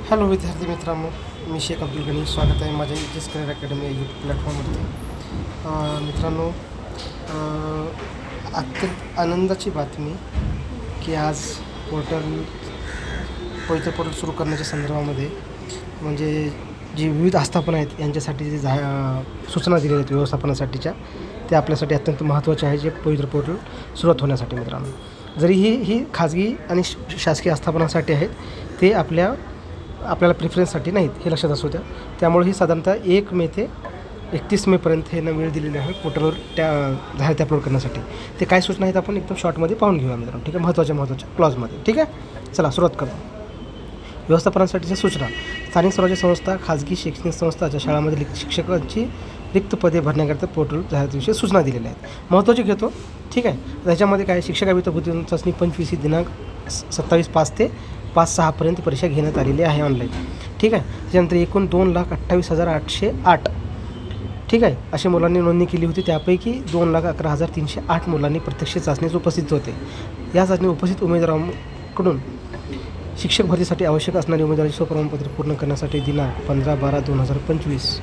Hello विद्यार्थी मित्रांनो, मी शेख अब्दुल गनी. स्वागत आहे माझ्या एच करिअर अकॅडमी या यूट्यूब प्लॅटफॉर्मवरती. मित्रांनो, अत्यंत आनंदाची बातमी की आज पवित्र पोर्टल सुरू करण्याच्या संदर्भामध्ये म्हणजे जी विविध आस्थापना आहेत यांच्यासाठी जे सूचना दिलेल्या आहेत व्यवस्थापनासाठीच्या, ते आपल्यासाठी अत्यंत महत्त्वाचे आहे. जे पवित्र पोर्टल सुरुवात होण्यासाठी मित्रांनो, जरी ही खाजगी आणि शासकीय आस्थापनांसाठी आहेत, ते आपल्याला प्रिफरन्ससाठी नाहीत, हे लक्षात असू द्या. त्यामुळे ही साधारणतः 1 मे ते 31 मेपर्यंत हे वेळ दिलेली आहे पोर्टलवर त्या जाहिराती अपलोड करण्यासाठी. ते काय सूचना आहेत आपण एकदम शॉर्टमध्ये पाहून घेऊया मित्रांनो, ठीक आहे, महत्त्वाच्या क्लॉजमध्ये. ठीक आहे, चला सुरुवात करू. व्यवस्थापनासाठीच्या सूचना. स्थानिक स्वराज्य संस्था, खाजगी शैक्षणिक संस्थाच्या शाळांमधील शिक्षकांची रिक्त पदे भरण्याकरिता पोर्टल जाहिरातीविषयी सूचना दिलेल्या आहेत. महत्त्वाचे घेतो, ठीक आहे. त्याच्यामध्ये काय, शिक्षकाभित बुद्धिमत्ता चाचणी 25 दिनांक 27/5 ते 5/6 परीक्षा घेण्यात आलेली आहे ऑनलाईन. ठीक आहे. त्याच्यानंतर एकूण 2,28,808 ठीक आहे अशा मुलांनी नोंदणी केली होती. त्यापैकी 2,11,308 मुलांनी प्रत्यक्ष चाचणीस उपस्थित होते. या चाचणी उपस्थित उमेदवारांकडून शिक्षक भरतीसाठी आवश्यक असणारी उमेदवाराची स्वप्रमाणपत्रे पूर्ण करण्यासाठी दिनांक 15/12/2025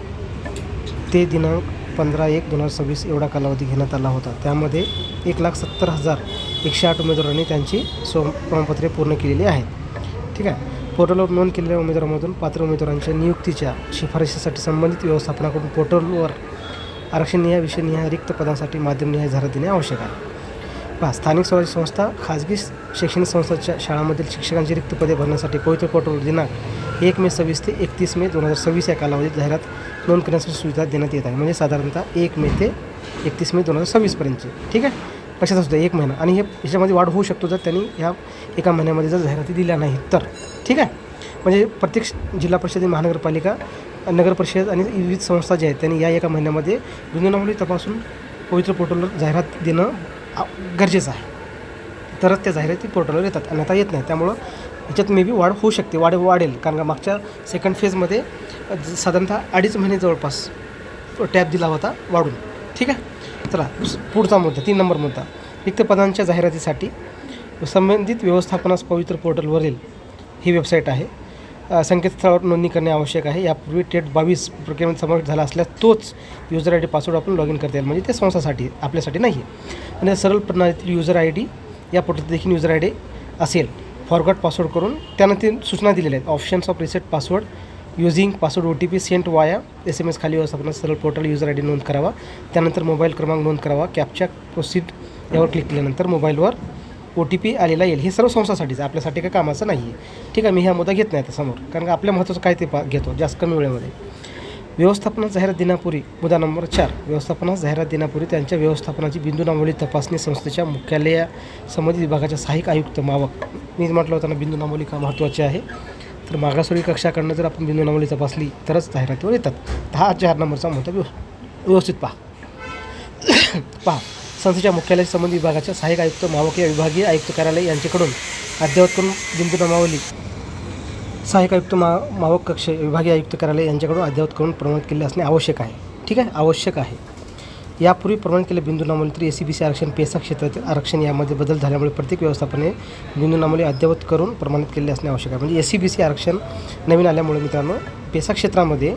ते दिनांक 15/1/2026 एवढा कालावधी घेण्यात आला होता. त्यामध्ये 1,70,108 उमेदवारांनी त्यांची स्वप्रमाणपत्रे पूर्ण केलेली आहेत. ठीक आहे. पोर्टलवर नोंद केलेल्या उमेदवारांमधून पात्र उमेदवारांच्या नियुक्तीच्या शिफारशीसाठी संबंधित व्यवस्थापनाकडून पोर्टलवर आरक्षणनिहाय विषयनिहाय रिक्त पदांसाठी माध्यमनिहाय जाहिरात देणे आवश्यक आहे. स्थानिक स्वराज्य संस्था, खाजगी शैक्षणिक संस्थांच्या शाळांमधील शिक्षकांची रिक्त पदे भरण्यासाठी पवित्र पोर्टलवर दिनांक 1 मे 26 ते 31 मे 2026 या कालावधीत जाहिरात नोंद करण्यासाठी सुविधा देण्यात येत आहे. म्हणजे साधारणतः 1 मे ते 31 मे 2026पर्यंतची. ठीक आहे, लक्षात असू द्या 1 महिना. आणि ह्याच्यामध्ये वाढ होऊ शकतो जर त्यांनी ह्या एका महिन्यामध्ये जर जाहिराती दिल्या नाहीत तर. ठीक आहे, म्हणजे प्रत्येक जिल्हा परिषद, महानगरपालिका, नगरपरिषद आणि विविध संस्था ज्या आहेत त्यांनी या एका महिन्यामध्ये बिंदूनावली तपासून पवित्र पोर्टलवर जाहिरात देणं गरजेचं आहे. तरच त्या जाहिराती पोर्टलवर येतात, अन्यथा येत नाही. त्यामुळं ह्याच्यात मे बी वाढ होऊ शकते, वाढेल. कारण का मागच्या सेकंड फेजमध्ये साधारणतः 2.5 महिने जवळपास टॅप दिला होता वाढून. ठीक आहे, चला पुढचा मुद्दा, 3 नंबर मुद्दा. रिक्त पदांच्या जाहिरातीसाठी संबंधित व्यवस्थापनास पवित्र पोर्टलवरील ही वेबसाईट आहे. संकेतस्थळावर नोंदणी करणे आवश्यक आहे. यापूर्वी टेट 22 प्रक्रियेमध्ये समावेश झाला असल्यास तोच युजर ID पासवर्ड आपण लॉग इन करता येईल. म्हणजे ते संस्थासाठी, आपल्यासाठी नाही. आणि सरळ प्रणालीतील युजर ID या पोर्टलमध्ये देखील युजर ID असेल. फॉरगॉट पासवर्ड करून त्यांना ते सूचना दिलेल्या आहेत. Options of reset password using password OTP sent via SMS खाली व्यवस्थापनास सरळ पोर्टल युजर ID नोंद करावा. त्यानंतर मोबाईल क्रमांक नोंद करावा. कॅप्चा प्रोसीड यावर क्लिक केल्यानंतर मोबाईलवर OTP आलेला येईल. हे सर्व संस्थासाठीच, आपल्यासाठी काही कामाचं नाही आहे. ठीक आहे, मी हा मुद्दा घेत नाही आता समोर, कारण का आपल्या महत्त्वाचं काय ते घेतो जास्त कमी वेळेमध्ये. व्यवस्थापनास जाहिरात देण्यापूर्वी मुद्दा नंबर 4. व्यवस्थापनास जाहिरात देण्यापूर्वी त्यांच्या व्यवस्थापनाची बिंदूनावली तपासणी संस्थेच्या मुख्यालया संबंधित विभागाच्या सहाय्यक आयुक्त मावक, मी म्हटलं होतं ना बिंदूनावली का महत्त्वाची आहे. तर मागासवर्गीय कक्षाकडनं जर आपण बिंदूनावली तपासली तरच जाहिरातीवर येतात. 4 नंबरचा मुद्दा व्यवस्थित पहा. संस्थेच्या मुख्यालय संबंधित विभागाच्या सहाय्यक आयुक्त मावक या विभागीय आयुक्त कार्यालय यांच्याकडून अद्ययावत करून बिंदूनामावली सहाय्यक आयुक्त मावक कक्ष विभागीय आयुक्त कार्यालय यांच्याकडून अद्ययावत करून प्रमाणित केले असणे आवश्यक आहे. ठीक आहे, आवश्यक आहे. यापूर्वी प्रमाणित केले बिंदूनामावली तर SCBC आरक्षण, पेसा क्षेत्रातील आरक्षण यामध्ये बदल झाल्यामुळे प्रत्येक व्यवस्थापने बिंदूनामावली अद्ययावत करून प्रमाणित केले असणे आवश्यक आहे. म्हणजे SCBC आरक्षण नवीन आल्यामुळे मित्रांनो, पेसा क्षेत्रामध्ये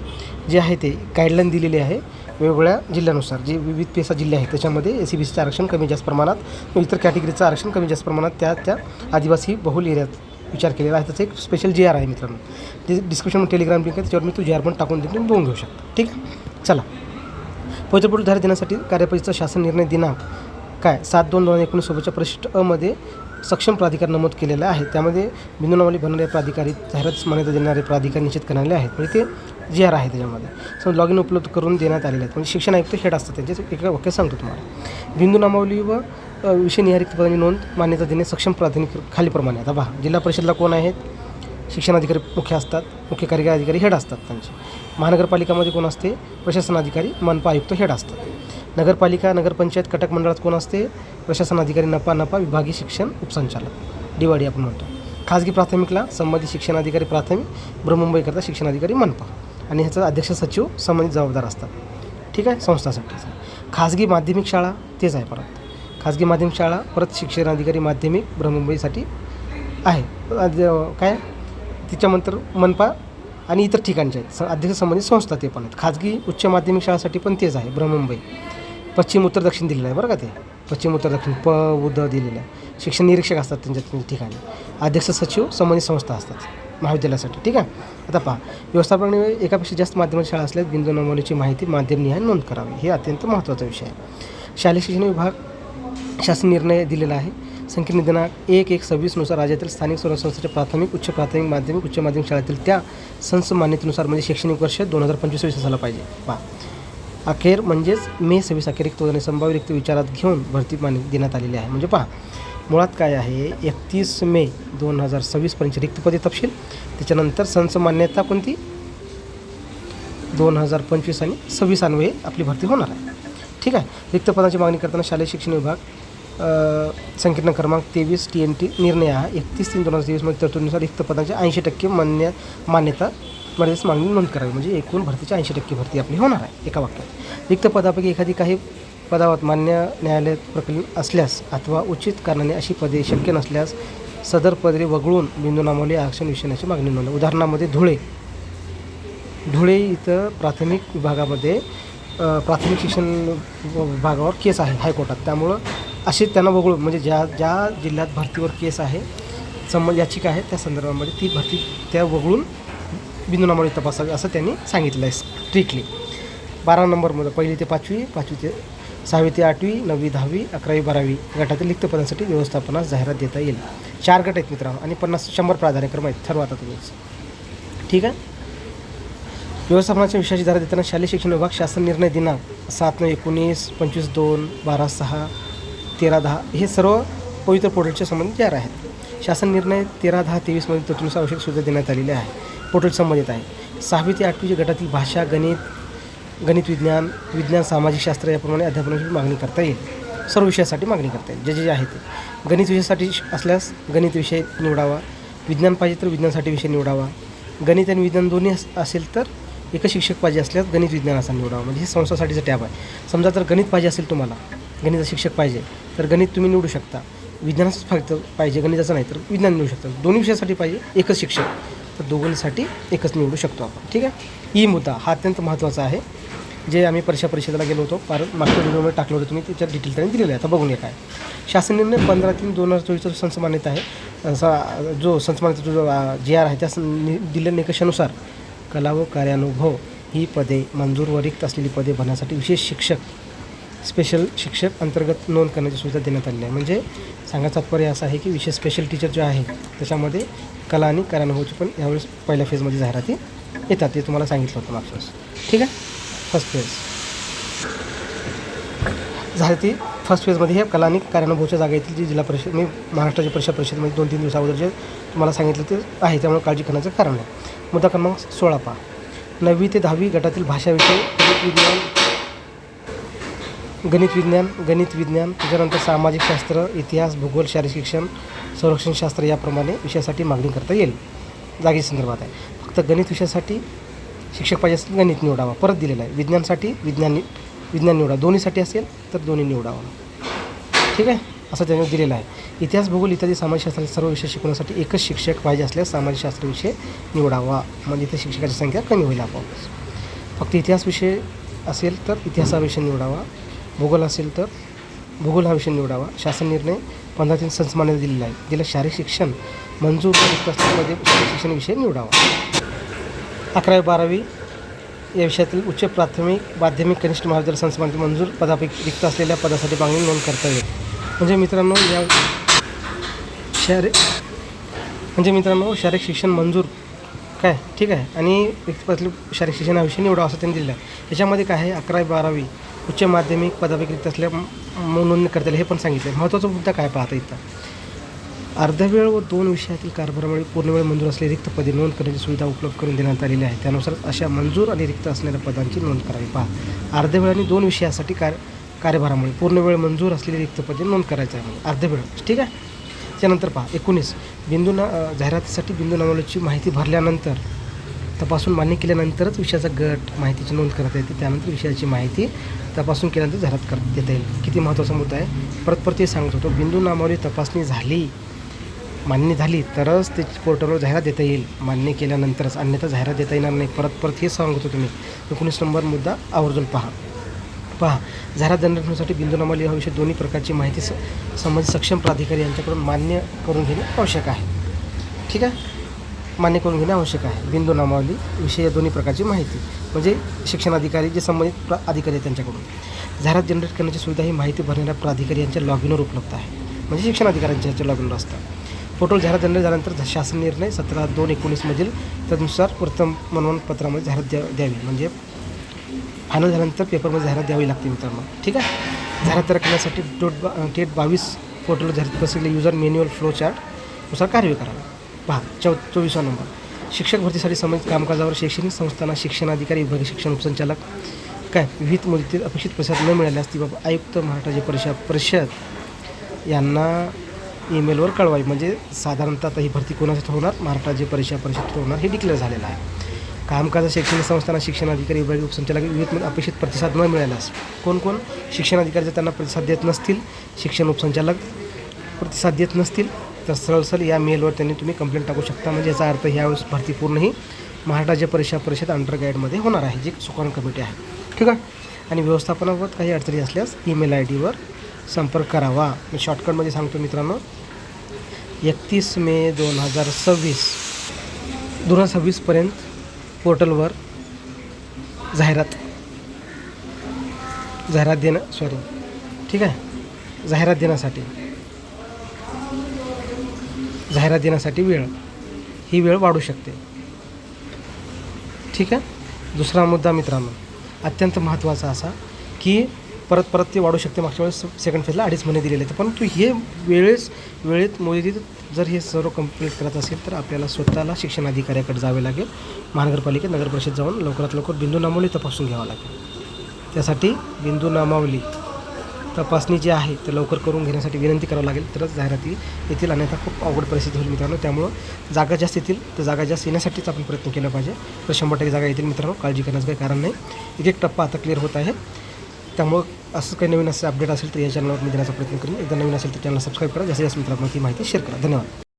जे आहे ते गाईडलाईन दिलेली आहे. वेगवेगळ्या जिल्ह्यानुसार जे विविध पेसा जिल्हे आहेत त्याच्यामध्ये SCBCचं आरक्षण कमी जास्त प्रमाणात, इतर कॅटेगरीचं आरक्षण कमी जास्त प्रमाणात त्या आदिवासी बहुल एरियात विचार केलेला आहे. त्याचं एक स्पेशल GR आहे मित्रांनो. ते डिस्क्रिप्शन टेलिग्राम लिंक आहे, त्याच्यावर मी तो GR पण टाकून देतो, तुम्ही बघून घेऊ शकता. ठीक आहे, चला. पवित्र पोर्टल जाहिरात देण्यासाठी कार्यपद्धतीचा शासन निर्णय दिनांक काय 7/2/2019 सोबतच्या परिशिष्ट अ मध्ये सक्षम प्राधिकार नमूद केलेला आहे. त्यामध्ये बिंदूनावली भरणारे प्राधिकारी, जाहिरात मान्यता देणारे प्राधिकारी निश्चित करणारे आहेत. म्हणजे ते GR आहे त्याच्यामध्ये लॉग इन उपलब्ध करून देण्यात आलेले आहेत. म्हणजे शिक्षण आयुक्त हेड असतात, त्यांचे एक वाक्य सांगतो तुम्हाला. बिंदूनामावली व विषयनिहाय रिक्त पदांची नोंद मान्यता देणे सक्षम प्राधिकारी खालीप्रमाणे. आता पहा, जिल्हा परिषदला कोण आहेत? शिक्षणाधिकारी मुख्य असतात, मुख्य कार्यकारी अधिकारी हेड असतात त्यांचे. महानगरपालिकामध्ये कोण असते? प्रशासन अधिकारी, मनपा आयुक्त हेड असतात. नगरपालिका, नगरपंचायत, कटक मंडळात कोण असते? प्रशासन अधिकारी, नपा विभागीय शिक्षण उपसंचालक, DYD आपण म्हणतो. खाजगी प्राथमिकला संबंधित शिक्षणाधिकारी प्राथमिक, बृहन्मुंबईकरता शिक्षणाधिकारी मनपा, आणि ह्याचा अध्यक्ष सचिव संबंधित जबाबदार असतात. ठीक आहे, संस्थासाठी. खाजगी माध्यमिक शाळा तेच आहे परत. खाजगी माध्यमिक शाळा परत शिक्षणाधिकारी माध्यमिक बृहन्मुंबईसाठी आहे. काय त्याच्यानंतर मनपा आणि इतर ठिकाणचे आहेत अध्यक्ष संबंधित संस्था ते पण आहेत. खाजगी उच्च माध्यमिक शाळासाठी पण तेच आहे. बृहन्मुंबई पश्चिम उत्तर दक्षिण दिलेलं आहे बरं का. ते पश्चिम उत्तर दक्षिण उद दिलेलं आहे. शिक्षण निरीक्षक असतात त्यांच्या ठिकाणी. अध्यक्ष सचिव संबंधित संस्था असतात महाविद्यालयासाठी. ठीक आहे. आता पहा, व्यवस्थापन एकापेक्षा जास्त माध्यमिक शाळा असल्यास बिंदू नमुन्याची माहिती माध्यमनिहाय नोंद करावी. हे अत्यंत महत्त्वाचा विषय आहे. शालेय शिक्षण विभाग शासन निर्णय दिलेला आहे. संकेत दिनांक 1/1/26 नुसार राज्यातील स्थानिक स्वराज्य संस्थेच्या प्राथमिक उच्च प्राथमिक माध्यमिक उच्च माध्यमिक शाळेतील त्या संच मान्यतेनुसार म्हणजे शैक्षणिक वर्ष 2025 झालं पाहिजे. पहा, अखेर म्हणजेच मे 26 अखेर रिक्त आणि संभाव्य रिक्त विचारात घेऊन भरती मान्यता देण्यात आलेली आहे. म्हणजे पहा, मुळात काय आहे, 31 मे 2026 रिक्त पदे तपशील. त्याच्यानंतर संच मान्यता कोणती 2025 आणि 26 अन्वये आपली भरती होणार आहे. ठीक आहे. रिक्त पदांची मागणी करताना शालेय शिक्षण विभाग संकेतन क्रमांक 23 TNT निर्णय हा 31/3/2023 मध्ये तरतुदीनुसार रिक्त पदांच्या 80% मान्यता मर्यादेस मागणी नोंद करावी. म्हणजे एकूण भरतीच्या 80% भरती आपली होणार आहे एका वाक्यात. रिक्त पदापैकी एखादी काही पदावर मान्य न्यायालय प्रकरण असल्यास अथवा उचित कारणाने अशी पदे शक्य नसल्यास सदर पदे वगळून बिंदू नामावली आरक्षण विषयाची मागणी नोंद. उदाहरणामध्ये धुळे इथं प्राथमिक विभागामध्ये प्राथमिक शिक्षण विभागावर केस आहे हायकोर्टात. त्यामुळं असे त्यांना वगळून म्हणजे ज्या जिल्ह्यात भरतीवर केस आहे याचिका आहे त्या संदर्भामध्ये ती भरती त्या वगळून बिंदू नामावली तपासावी असं त्यांनी सांगितलं आहे स्ट्रिक्टली. 12 नंबरमध्ये 1ली ते 5वी 5वी ते 6वी ते 8वी 9वी 10वी 11वी 12वी गटातील रिक्त पदांसाठी व्यवस्थापनास जाहिरात देता येईल. 4 गट आहेत मित्रांनो आणि 100 प्राधान्यक्रम आहेत. ठरवा आता तुम्हीच. ठीक आहे. व्यवस्थापनाच्या विषयाची जाहिरात देताना शालेय शिक्षण विभाग शासन निर्णय दिनांक 7/9/19 25/2 12/6 13/10 हे सर्व पवित्र पोर्टलच्या संबंधित जाहीर आहेत. शासन निर्णय 13/10/23 मध्ये तरतुदीनुसार आवश्यक सुविधा देण्यात आलेली आहे. पोर्टल संबंधित आहे. 6वी ते 8वी गटातील भाषा गणित विज्ञान सामाजिक शास्त्र याप्रमाणे अध्यापनाची मागणी करता येईल. सर्व विषयासाठी मागणी करता येईल जे आहे ते. गणित विषयासाठी असल्यास गणित विषय निवडावा. विज्ञान पाहिजे तर विज्ञानासाठी विषय निवडावा. गणित आणि विज्ञान दोन्ही असेल तर एकच शिक्षक पाहिजे असल्यास गणित विज्ञान असा निवडावा. म्हणजे हे संस्थासाठीचं टॅब आहे. समजा जर गणित पाहिजे असेल तुम्हाला गणिताचा शिक्षक पाहिजे तर गणित तुम्ही निवडू शकता. विज्ञानाचं फक्त पाहिजे गणिताचं नाही तर विज्ञान निवडू शकता. दोन्ही विषयासाठी पाहिजे एकच शिक्षक तर दोघांसाठी एकच निवडू शकतो आपण. ठीक आहे. ई मुद्दा हा अत्यंत महत्त्वाचा आहे जे आम्ही परिषदेला गेलो होतो. मागच्या व्हिडिओमध्ये टाकलं होतं तुम्ही त्याच्यात डिटेल त्यांनी दिलेलं आहे. आता बघून काय शासन निर्णय 15/3/2024 संच मान्यता आहे. जो संच मान्यता जो GR आहे त्या दिलेल्या निकषानुसार कला व कार्यानुभव ही पदे मंजूर व रिक्त असलेली पदे भरण्यासाठी विशेष शिक्षक स्पेशल शिक्षक अंतर्गत नोंद करण्याची सुविधा देण्यात आलेली आहे. म्हणजे सांगायचं तात्पर्य असं आहे की विशेष स्पेशल टीचर जे आहे त्याच्यामध्ये कला आणि कार्यानुभवची पण यावेळेस पहिल्या फेजमध्ये जाहिराती येतात. ते तुम्हाला सांगितलं होतं मागच्या वेळेस. ठीक आहे. फर्स्ट फेज जाहिराती फर्स्ट फेजमध्ये हे कला आणि कार्यानुभवच्या जागा येतील जी जिल्हा परिषद मी महाराष्ट्राच्या परिषदेमध्ये 2-3 दिवस अगोदर जे तुम्हाला सांगितलं ते आहे त्यामुळे काळजी करण्याचं कारण आहे. मुद्दा क्रमांक 16 पहा. 9वी ते 10वी गटातील भाषा विषय गणित विज्ञान त्याच्यानंतर सामाजिक शास्त्र इतिहास भूगोल शारीरिक शिक्षण संरक्षणशास्त्र याप्रमाणे विषयासाठी मागणी करता येईल. जागे संदर्भात आहे. फक्त गणित विषयासाठी शिक्षक पाहिजे असेल गणित निवडावा. परत दिलेलं आहे. विज्ञानसाठी विज्ञान निवडा. दोन्हीसाठी असेल तर दोन्ही निवडावा. ठीक आहे. असं त्याने दिलेलं आहे. इतिहास भूगोल इत्यादी समाजशास्त्राचे सर्व विषय शिकवण्यासाठी एकच शिक्षक पाहिजे असल्यास समाजशास्त्र विषय निवडावा. म्हणजे इथे शिक्षकाची संख्या कमी होईल आपोआप. फक्त इतिहास विषय असेल तर इतिहास हा विषय निवडावा. भूगोल असेल तर भूगोल हा विषय निवडावा. शासन निर्णय 15/3 संच मान्यता दिलेला आहे. दिला शारीरिक शिक्षण मंजूर रिक्त असल्यामध्ये शारीरिक शिक्षण विषय निवडावा. 11वी 12वी या विषयातील उच्च प्राथमिक माध्यमिक कनिष्ठ महाविद्यालय संच मान्यता मंजूर पदापैकी रिक्त असलेल्या पदासाठी मागणी नोंद करता येईल. म्हणजे मित्रांनो शारीरिक शिक्षण मंजूर काय ठीक आहे आणि रिक्त पदातील शारीरिक शिक्षण हा विषय निवडावा असं त्यांनी दिलेलं आहे. त्याच्यामध्ये काय आहे 11वी 12वी उच्च माध्यमिक पदापैकी रिक्त असल्या नोंदणी करता येईल हे पण सांगितलं आहे. महत्त्वाचा मुद्दा काय पाहता इथं अर्धवेळ व 2 विषयातील कारभारामुळे पूर्णवेळ मंजूर असलेली रिक्त पदे नोंद करण्याची सुविधा उपलब्ध करून देण्यात आलेली आहे. त्यानुसार अशा मंजूर आणि रिक्त असणाऱ्या पदांची नोंद करावी. पहा अर्धवेळ आणि 2 विषयासाठी कार्यभारामुळे पूर्णवेळ मंजूर असलेली रिक्त पदे नोंद करायचं आहे. अर्धवेळ ठीक आहे. त्यानंतर पहा 19 जाहिरातीसाठी बिंदू नामावलीची माहिती भरल्यानंतर तपासून मान्य केल्यानंतरच विषयाचा गट माहितीची नोंद करता येते. त्यानंतर विषयाची माहिती तपासून केल्यानंतर जाहिरात देता येईल. किती महत्त्वाचा मुद्दा आहे. परत ते सांगत होतो. बिंदू नामावली तपासणी झाली मान्य झाली तरच ते पोर्टलवर जाहिरात देता येईल, मान्य केल्यानंतरच, अन्यथा जाहिरात देता येणार नाही. परत हे सांगतो तुम्ही. 19 नंबर मुद्दा आवर्जून पहा. जाहिरात जनरेशनसाठी बिंदूनामा लिहाविषयी दोन्ही प्रकारची माहिती संबंधित सक्षम प्राधिकारी यांच्याकडून मान्य करून घेणे आवश्यक आहे. ठीक आहे, मान्य करून घेणे आवश्यक आहे. बिंदूनामावली विषयी दोन्ही प्रकारची माहिती म्हणजे शिक्षणाधिकारी जे संबंधित अधिकारी आहेत त्यांच्याकडून. जाहिरात जनरेट करण्याची सुविधा ही माहिती भरणाऱ्या प्राधिकारी यांच्या लॉगिनवर उपलब्ध आहे, म्हणजे शिक्षणाधिकाऱ्यांच्या ह्याच्या लॉगिनवर असतात. पोर्टल जाहिरात जनरेट झाल्यानंतर शासन निर्णय 17/2/19 मधील त्यानुसार वर्तमानपत्रामध्ये जाहिरात द्यावी, म्हणजे फायनल झाल्यानंतर पेपरमध्ये जाहिरात द्यावी लागते मित्रांनो. ठीक आहे, जाहिरात तयार करण्यासाठी टेट 22 पोर्टलवर जाहिरात बसलेले युजर मॅन्युअल फ्लो चार्टनुसार कार्य करावे. पहा 24 नंबर. शिक्षक भरतीसाठी संबंधित कामकाजावर शैक्षणिक संस्थांना शिक्षणाधिकारी, विभागीय शिक्षण उपसंचालक विविध मुदतीत अपेक्षित प्रतिसाद न मिळाल्यास ती बाबा आयुक्त, महाराष्ट्र परिषद यांना ईमेलवर कळवावी. म्हणजे साधारणतः आता ही भरती कोणासाठी होणार, महाराष्ट्र परिषद होणार हे डिक्लेअर झालेलं आहे. कामकाज शैक्षणिक संस्थांना शिक्षणाधिकारी, विभागीय उपसंचालक विविध अपेक्षित प्रतिसाद न मिळाल्यास कोण शिक्षणाधिकारी जर त्यांना प्रतिसाद देत नसतील, शिक्षण उपसंचालक प्रतिसाद देत नसतील तर सरळ या मेलवर तुम्ही कंप्लेंट टाकू शकता. म्हणजे याचा अर्थ ह्यावेळेस भरती पूर्ण ही महाराष्ट्र परिषद अंडर गाईडमध्ये होणार आहे, जी सुकाणू कमिटी आहे. ठीक आहे, आणि व्यवस्थापनाबाबत काही अडचणी असल्यास ईमेल ID वर संपर्क करावा. मी शॉर्टकटमध्ये सांगतो मित्रांनो. 31 मे 2026 पर्यंत पोर्टलवर जाहिरात देण्यासाठी वेळ वाढू शकते. ठीक आहे. दुसरा मुद्दा मित्रांनो अत्यंत महत्त्वाचा असा की परत ते वाढू शकते. मागच्या वेळेस सेकंड फेजला 2.5 महिने दिलेले आहेत, परंतु हे वेळेत मुदतीत जर हे सर्व कंप्लीट करत असेल तर आपल्याला स्वतःला शिक्षण अधिकाऱ्याकडे जावे लागेल. महानगरपालिकेत नगरपरिषद जाऊन लवकरात लवकर बिंदूनामावली तपासून घ्यावं लागेल. त्यासाठी बिंदूनामावली तपासणी जी आहे ते लवकर करून घेण्यासाठी विनंती करावं लागेल, तरच जाहिराती येतील. अन्यथा खूप अवघड परिस्थिती होईल मित्रांनो. त्यामुळं जागा जास्त येतील, तर जागा जास्त येण्यासाठीच आपण प्रयत्न केला पाहिजे. तर 100% जागा येतील मित्रांनो, काळजी करण्याचं काही कारण नाही. एक टप्पा आता क्लिअर होत आहे. त्यामुळं असं काही नवीन असं अपडेट असेल तर या चॅनलवर मी देण्याचा प्रयत्न करेन. एकदा नवीन असेल तर चॅनल सबस्क्राईब करा. जास्तीत जास्त मित्रांनो ती माहिती शेअर करा. धन्यवाद.